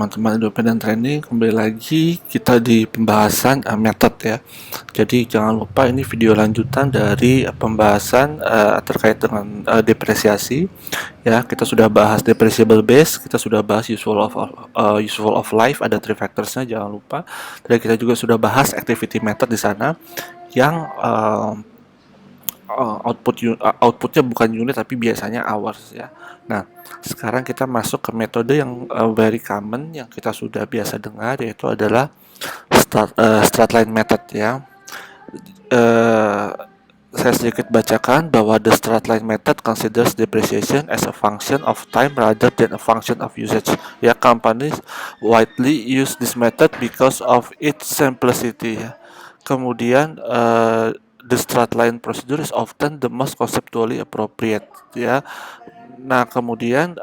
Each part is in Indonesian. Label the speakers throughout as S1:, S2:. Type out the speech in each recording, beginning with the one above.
S1: Teman-teman independent training, kembali lagi kita di pembahasan method ya. Jadi jangan lupa ini video lanjutan dari pembahasan terkait dengan depresiasi ya. Kita sudah bahas depreciable base, kita sudah bahas useful of life, ada three factorsnya jangan lupa. Dan kita juga sudah bahas activity method di sana yang outputnya bukan unit tapi biasanya hours ya. Nah, sekarang kita masuk ke metode yang very common yang kita sudah biasa dengar, yaitu adalah Stratline method ya. Uh, saya sedikit bacakan bahwa the Stratline method considers depreciation as a function of time rather than a function of usage. Ya, companies widely use this method because of its simplicity ya. Kemudian the Stratline procedure is often the most conceptually appropriate ya. Nah, kemudian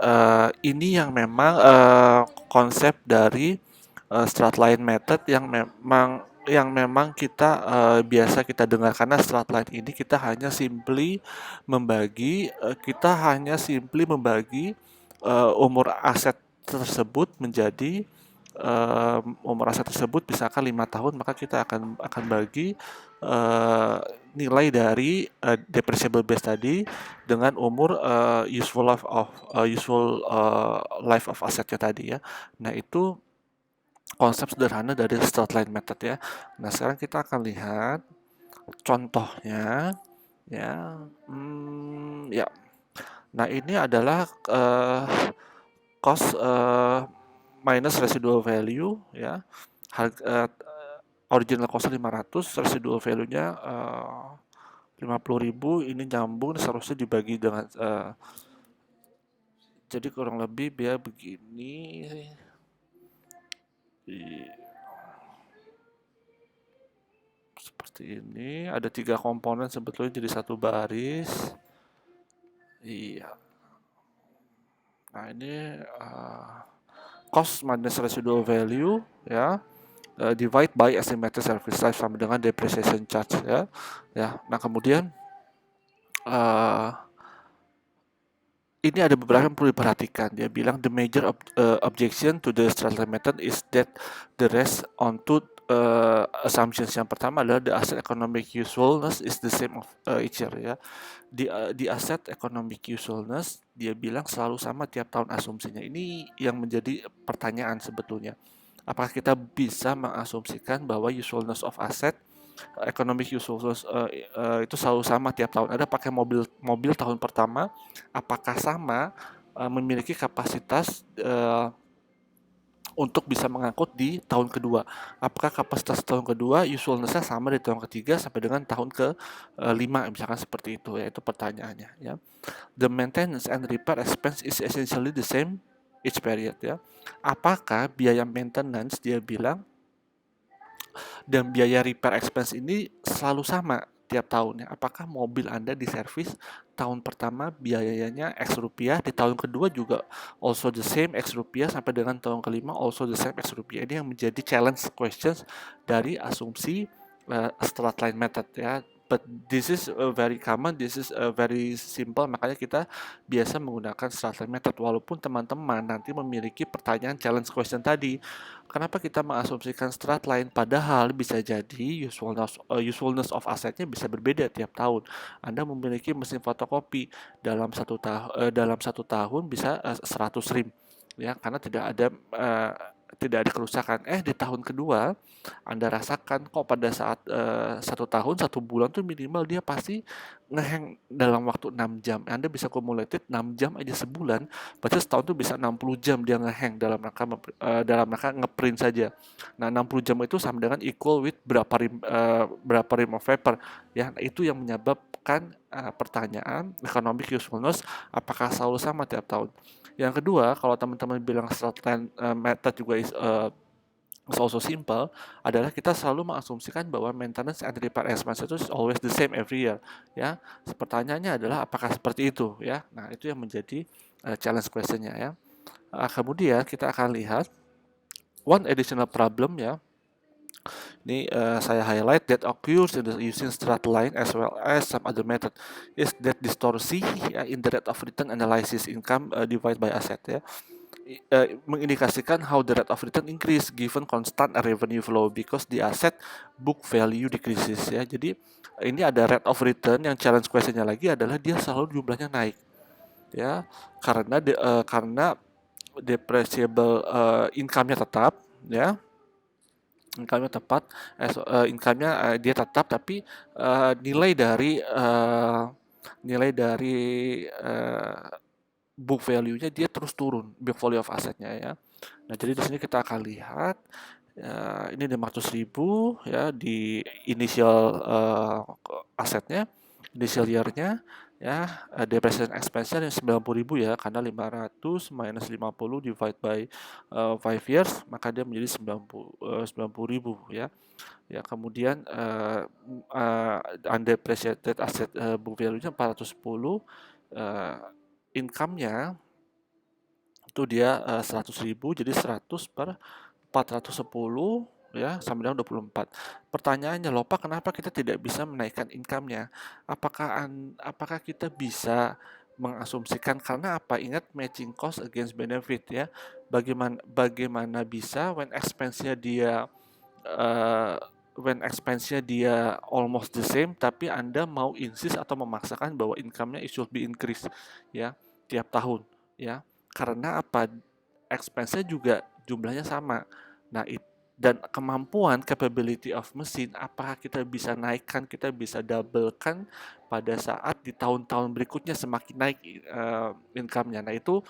S1: ini yang memang konsep dari Stratline method yang memang kita biasa kita dengar, karena Stratline ini kita hanya simply membagi umur aset tersebut menjadi umur aset tersebut misalkan 5 tahun, maka kita akan bagi uh, nilai dari depreciable base tadi dengan umur useful life of asetnya tadi ya. Nah, itu konsep sederhana dari Stratline method ya. Nah, sekarang kita akan lihat contohnya ya. Ya. Nah, ini adalah cost minus residual value ya. Harga original cost 500, residual value-nya 50.000, ini nyambung, seharusnya dibagi dengan jadi kurang lebih biar begini. Seperti ini, ada 3 komponen sebetulnya jadi satu baris. Iya. Nah, ini cost minus residual value ya, divide by estimated service life sama dengan depreciation charge ya. Nah, kemudian ini ada beberapa yang perlu diperhatikan. Dia bilang the major objection to the Stratline method is that the rest onto assumptions. Yang pertama adalah the asset economic usefulness is the same of each year ya. Di asset economic usefulness dia bilang selalu sama tiap tahun asumsinya. Ini yang menjadi pertanyaan sebetulnya. Apakah kita bisa mengasumsikan bahwa usefulness of asset, economic usefulness itu selalu sama tiap tahun? Ada pakai mobil tahun pertama, apakah sama memiliki kapasitas untuk bisa mengangkut di tahun kedua? Apakah kapasitas tahun kedua usefulness-nya sama di tahun ketiga sampai dengan tahun ke-5, misalkan seperti itu ya, itu pertanyaannya ya. The maintenance and repair expense is essentially the same each period ya. Apakah biaya maintenance dia bilang dan biaya repair expense ini selalu sama tiap tahunnya? Apakah mobil Anda diservis tahun pertama biayanya X rupiah, di tahun kedua juga also the same X rupiah, sampai dengan tahun kelima also the same X rupiah? Ini yang menjadi challenge questions dari asumsi Stratline method ya. But this is very common, this is very simple, makanya kita biasa menggunakan Stratline method. Walaupun teman-teman nanti memiliki pertanyaan challenge question tadi, kenapa kita mengasumsikan Stratline padahal bisa jadi usefulness of asetnya bisa berbeda tiap tahun. Anda memiliki mesin fotokopi dalam satu tahun bisa 100 rim ya, karena tidak ada kerusakan. Di tahun kedua Anda rasakan kok pada saat 1 tahun 1 bulan tuh minimal dia pasti ngehang dalam waktu 6 jam. Anda bisa cumulated 6 jam aja sebulan, berarti setahun tuh bisa 60 jam dia ngehang dalam rangka ngeprint saja. Nah, 60 jam itu sama dengan equal with berapa rim of paper ya. Nah, itu yang menyebabkan pertanyaan economic usefulness apakah selalu sama tiap tahun. Yang kedua, kalau teman-teman bilang Stratline method juga is also simple, adalah kita selalu mengasumsikan bahwa maintenance and repair expense itu always the same every year ya. Pertanyaannya adalah apakah seperti itu ya. Nah, itu yang menjadi challenge questionnya ya. Kemudian kita akan lihat one additional problem ya. Ini saya highlight that occurs in the using Stratline as well as some other method is that distorsi in the rate of return analysis income divided by asset ya. mengindikasikan how the rate of return increase given constant revenue flow because the asset book value decreases ya. Jadi ini ada rate of return yang challenge questionnya lagi adalah dia selalu jumlahnya naik ya karena depreciable income-nya tetap ya. Income-nya tepat, income-nya dia tetap tapi nilai dari book value-nya dia terus turun, book value of asset-nya ya. Nah, jadi di sini kita akan lihat ini 500.000 ya di initial asetnya, initial year-nya ya, depreciation expense-nya 90.000 ya, karena 500 minus 50 divide by 5 years, maka dia menjadi 90.000 ya. Ya, kemudian undepreciated asset book value-nya 410, income-nya itu dia 100.000, jadi 100 per 410 ya sama dengan 24. Pertanyaannya, loh Pak, kenapa kita tidak bisa menaikkan income-nya? Apakah kita bisa mengasumsikan karena apa? Ingat matching cost against benefit ya. Bagaimana bisa uh, when expense-nya dia almost the same tapi Anda mau insist atau memaksakan bahwa income-nya it should be increase ya tiap tahun ya. Karena apa? Expense-nya juga jumlahnya sama. Nah, dan kemampuan capability of mesin, apakah kita bisa naikkan, kita bisa doublekan pada saat di tahun-tahun berikutnya semakin naik income-nya. Nah, itu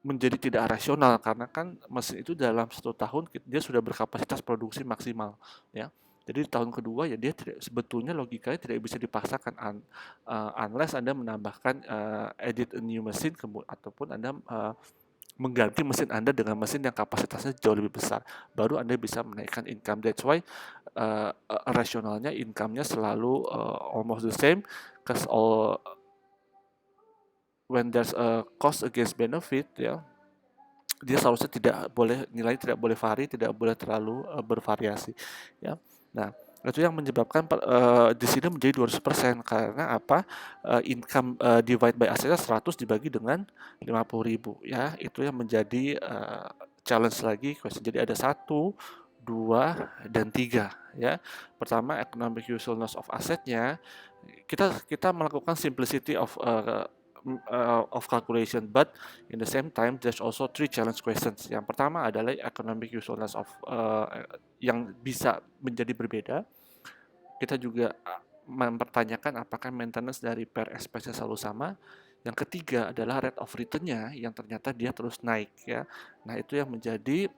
S1: menjadi tidak rasional karena kan mesin itu dalam 1 tahun dia sudah berkapasitas produksi maksimal ya. Jadi di tahun kedua ya dia sebetulnya logikanya tidak bisa dipaksakan unless Anda menambahkan edit a new machine ataupun Anda mengganti mesin Anda dengan mesin yang kapasitasnya jauh lebih besar, baru Anda bisa menaikkan income. That's why rasionalnya income-nya selalu almost the same, cause when there's a cost against benefit ya, dia seharusnya nilai tidak boleh vary, tidak boleh terlalu bervariasi ya. Nah, itu yang menyebabkan di sini menjadi 200% karena apa? Income divide by asetnya 100 dibagi dengan 50.000 ya. Itu yang menjadi challenge lagi question. Jadi ada 1, 2, dan 3 ya. Pertama, economic usefulness of asetnya kita melakukan simplicity of calculation, but in the same time there's also 3 challenge questions. Yang pertama adalah economic usefulness of yang bisa menjadi berbeda. Kita juga mempertanyakan apakah maintenance dari per expense selalu sama. Yang ketiga adalah rate of return-nya yang ternyata dia terus naik ya. Nah, itu yang menjadi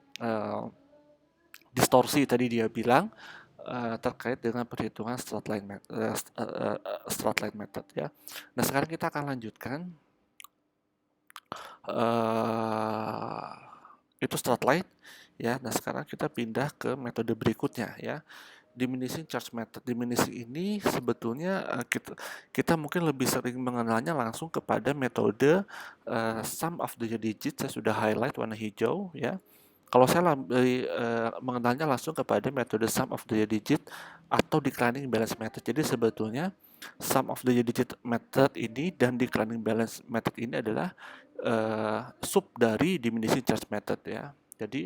S1: distorsi tadi dia bilang terkait dengan perhitungan straight line method ya. Nah, sekarang kita akan lanjutkan itu straight line ya. Nah, sekarang kita pindah ke metode berikutnya ya, diminishing charge method. Diminishing ini sebetulnya kita mungkin lebih sering mengenalnya langsung kepada metode sum of the digits. Saya sudah highlight warna hijau ya. Kalau saya mengenalnya langsung kepada metode sum of the digit atau declining balance method. Jadi sebetulnya sum of the digit method ini dan declining balance method ini adalah sub dari diminishing charge method ya. Jadi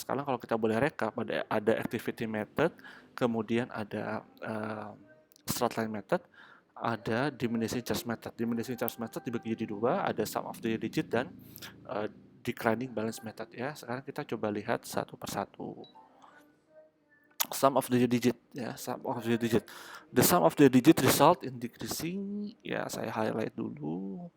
S1: sekarang kalau kita boleh rekap, ada activity method, kemudian ada straight line method, ada diminishing charge method. Diminishing charge method dibagi jadi 2, ada sum of the digit dan declining balance method ya. Sekarang kita coba lihat satu persatu. Sum of the digit ya, sum of the digit. The sum of the digit result in decreasing ya, saya highlight dulu.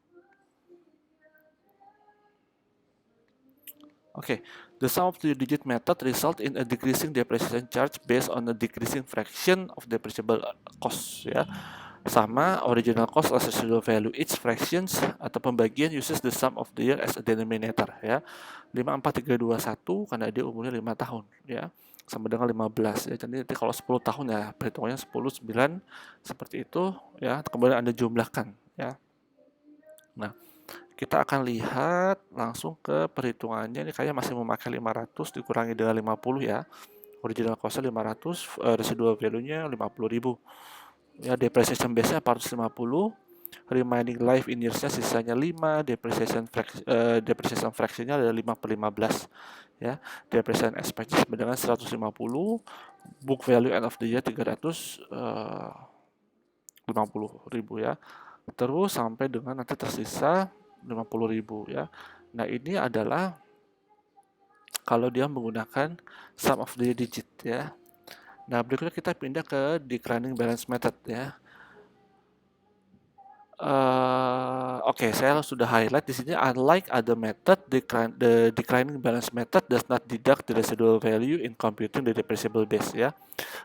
S1: Okay, the sum of the digit method result in a decreasing depreciation charge based on a decreasing fraction of depreciable cost ya. Sama original cost less residual value. Each fractions atau pembagian uses the sum of the year as a denominator ya. 5, 4, 3, 2, 1 karena dia umurnya 5 tahun ya. Sama dengan 15 ya. Jadi nanti kalau 10 tahun ya perhitungannya 10, 9 seperti itu ya. Kemudian Anda jumlahkan ya. Nah, kita akan lihat langsung ke perhitungannya. Ini kayaknya masih memakai 500 dikurangi dengan 50 ya. Original cost-nya 500, residual value-nya 50.000. Ya, depreciation base-nya 450, remaining life in years-nya sisanya 5, depreciation fraction-nya ada 5/15 ya. Depreciation expense sama dengan 150, book value end of the year 350.000 ya. Terus sampai dengan nanti tersisa 50.000 ya. Nah, ini adalah kalau dia menggunakan sum of the digit ya. Nah, berikutnya kita pindah ke declining balance method ya. Oke, saya sudah highlight di sini. Unlike other method, the declining balance method does not deduct the residual value in computing the depreciable base ya.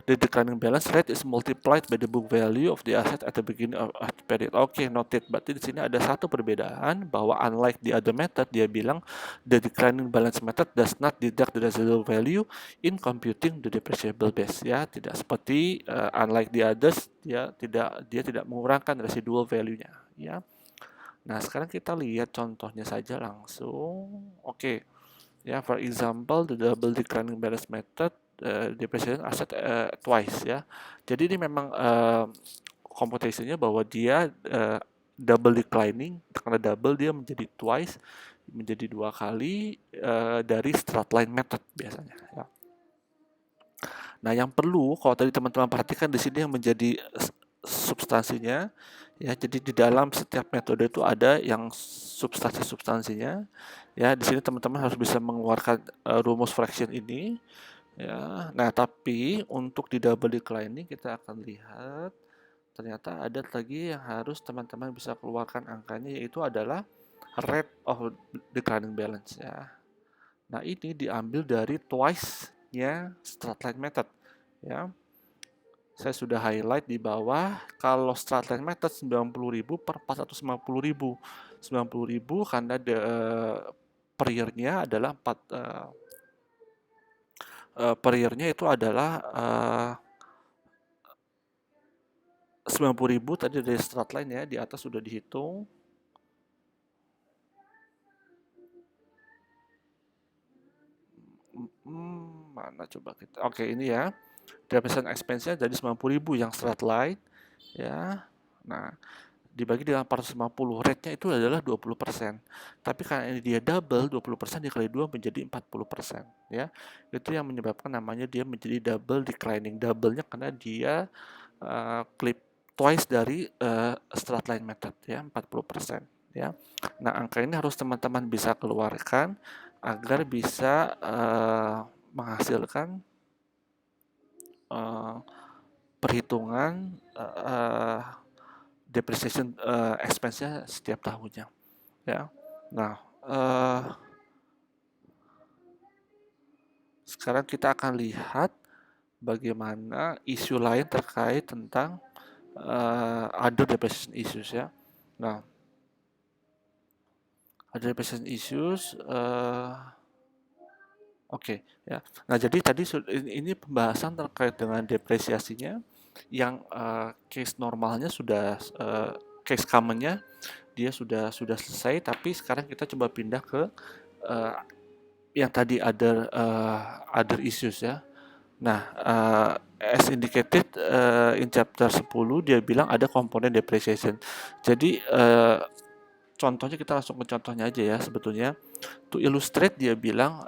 S1: The declining balance rate is multiplied by the book value of the asset at the beginning of the period. Oke, noted. Berarti di sini ada satu perbedaan bahwa unlike the other method, dia bilang the declining balance method does not deduct the residual value in computing the depreciable base ya. Tidak seperti unlike the others, dia tidak mengurangkan residual value-nya ya. Nah, sekarang kita lihat contohnya saja langsung. Oke. Ya, for example, the double declining balance method depreciation asset twice ya. Jadi ini memang computationnya bahwa dia double declining, karena double dia menjadi twice, menjadi 2 kali dari straight-line method biasanya ya. Nah, yang perlu kalau tadi teman-teman perhatikan di sini yang menjadi substansinya ya. Jadi di dalam setiap metode itu ada yang substansinya ya. Di sini teman-teman harus bisa mengeluarkan rumus fraction ini ya. Nah, tapi untuk di double declining kita akan lihat ternyata ada lagi yang harus teman-teman bisa keluarkan angkanya, yaitu adalah rate of declining balance ya. Nah, ini diambil dari twice-nya straight-line method ya. Saya sudah highlight di bawah, kalau straight-line method 90.000 per 450.000. 90.000 karena per year-nya adalah 4 per year-nya itu adalah 90.000 tadi dari straight line ya, di atas sudah dihitung. Mana coba kita. Oke, ini ya. Depreciation expense-nya jadi 90.000 yang straight line ya. Nah, dibagi dengan 450, rate-nya itu adalah 20%. Tapi karena ini dia double, 20% dikali 2 menjadi 40% ya. Itu yang menyebabkan namanya dia menjadi double declining. Double-nya karena dia clip twice dari straight line method ya, 40% ya. Nah, angka ini harus teman-teman bisa keluarkan agar bisa menghasilkan perhitungan depreciation expense-nya setiap tahunnya ya. Nah, sekarang kita akan lihat bagaimana isu lain terkait tentang other depreciation issues ya. Nah, other depreciation issues oke ya. Nah, jadi tadi ini pembahasan terkait dengan depresiasinya yang case normalnya sudah case common-nya dia sudah selesai, tapi sekarang kita coba pindah ke yang tadi other issues ya. Nah, as indicated in chapter 10 dia bilang ada komponen depreciation. Jadi contohnya kita langsung ke contohnya aja ya sebetulnya. To illustrate dia bilang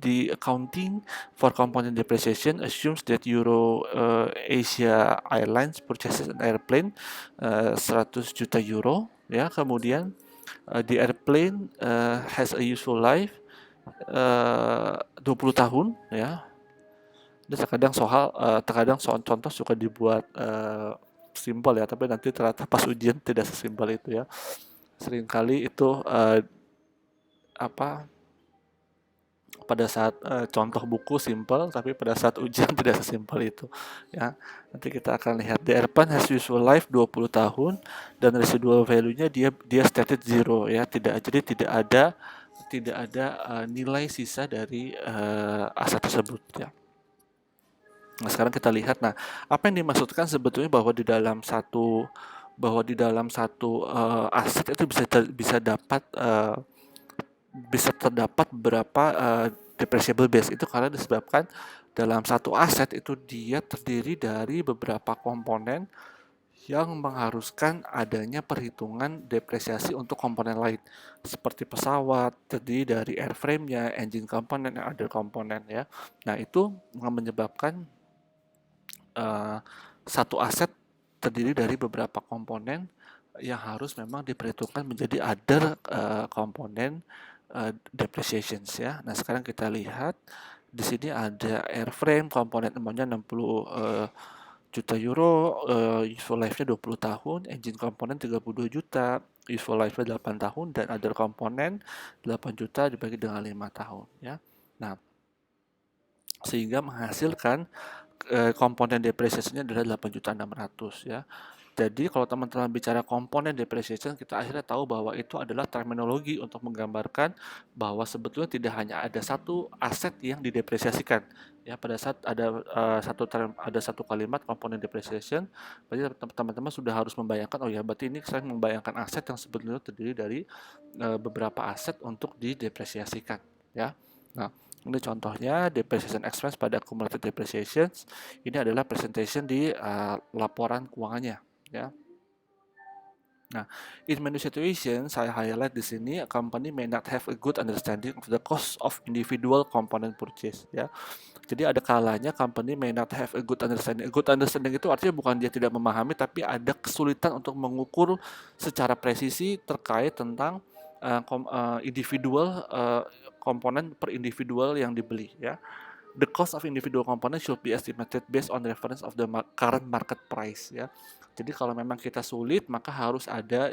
S1: the accounting for component depreciation assumes that Asia Airlines purchases an airplane 100 juta euro ya. Kemudian the airplane has a useful life 20 tahun ya. Dan terkadang soal contoh suka dibuat simpel ya, tapi nanti ternyata pas ujian tidak sesimpel itu ya. Seringkali itu pada saat contoh buku simpel, tapi pada saat ujian tidak sesimpel itu ya. Nanti kita akan lihat the airplane has useful life 20 tahun dan residual value-nya dia stated 0 ya. Jadi tidak ada nilai sisa dari aset tersebut ya. Nah, sekarang kita lihat, nah apa yang dimaksudkan sebetulnya bahwa di dalam satu aset itu bisa terdapat beberapa depreciable base. Itu karena disebabkan dalam satu aset itu dia terdiri dari beberapa komponen yang mengharuskan adanya perhitungan depresiasi untuk komponen lain seperti pesawat, terdiri dari airframe-nya, engine component, dan other component ya. Nah, itu menyebabkan satu aset terdiri dari beberapa komponen yang harus memang diperhitungkan menjadi other komponen depreciations ya. Nah, sekarang kita lihat di sini ada airframe komponen namanya 60 juta euro, useful life-nya 20 tahun, engine komponen 32 juta, useful life-nya 8 tahun, dan other komponen 8 juta dibagi dengan 5 tahun ya. Nah, sehingga menghasilkan komponen depresiasinya adalah 8.600.000 ya. Jadi kalau teman-teman bicara komponen depreciation, kita akhirnya tahu bahwa itu adalah terminologi untuk menggambarkan bahwa sebetulnya tidak hanya ada satu aset yang didepresiasikan. Ya, pada saat ada satu kalimat komponen depreciation, berarti teman-teman sudah harus membayangkan, oh ya, berarti ini saya membayangkan aset yang sebetulnya terdiri dari beberapa aset untuk didepresiasikan. Ya, nah ini contohnya depreciation expense pada cumulative depreciations. Ini adalah presentation di laporan keuangannya. Ya. Nah, in many situations, saya highlight di sini, a company may not have a good understanding of the cost of individual component purchase. Ya, jadi ada kalanya company may not have a good understanding. A good understanding itu artinya bukan dia tidak memahami, tapi ada kesulitan untuk mengukur secara presisi terkait tentang individual komponen per individual yang dibeli. Ya. The cost of individual component should be estimated based on reference of the current market price ya. Jadi kalau memang kita sulit, maka harus ada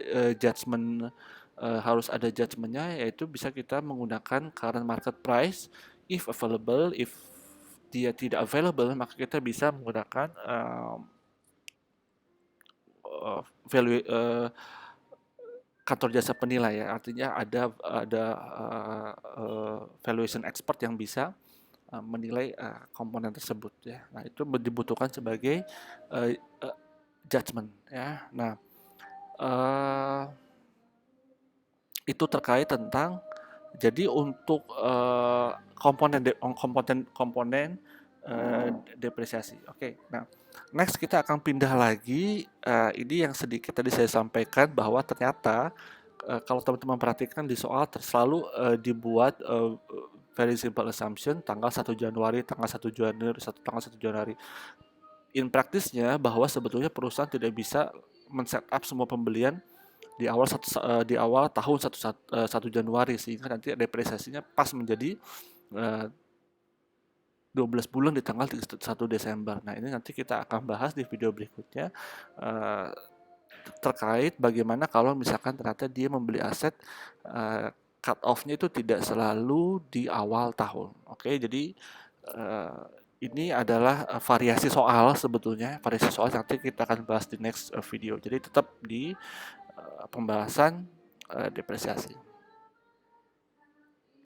S1: judgementnya, yaitu bisa kita menggunakan current market price if available. If dia tidak available, maka kita bisa menggunakan value kantor jasa penilai ya. Artinya ada valuation expert yang bisa menilai komponen tersebut ya. Nah, itu dibutuhkan sebagai judgment ya. Nah, itu terkait tentang, jadi untuk komponen depresiasi. Oke. Nah, next kita akan pindah lagi. Ini yang sedikit tadi saya sampaikan bahwa ternyata kalau teman-teman perhatikan di soal selalu dibuat very simple assumption tanggal 1 Januari, tanggal 1 Januari. In practice-nya bahwa sebetulnya perusahaan tidak bisa men-set up semua pembelian di awal tahun 1 Januari, sehingga nanti depresiasinya pas menjadi 12 bulan di tanggal 1 Desember. Nah, ini nanti kita akan bahas di video berikutnya terkait bagaimana kalau misalkan ternyata dia membeli aset cut off-nya itu tidak selalu di awal tahun. Oke, jadi ini adalah variasi soal sebetulnya. Variasi soal nanti kita akan bahas di next video. Jadi tetap di pembahasan depresiasi.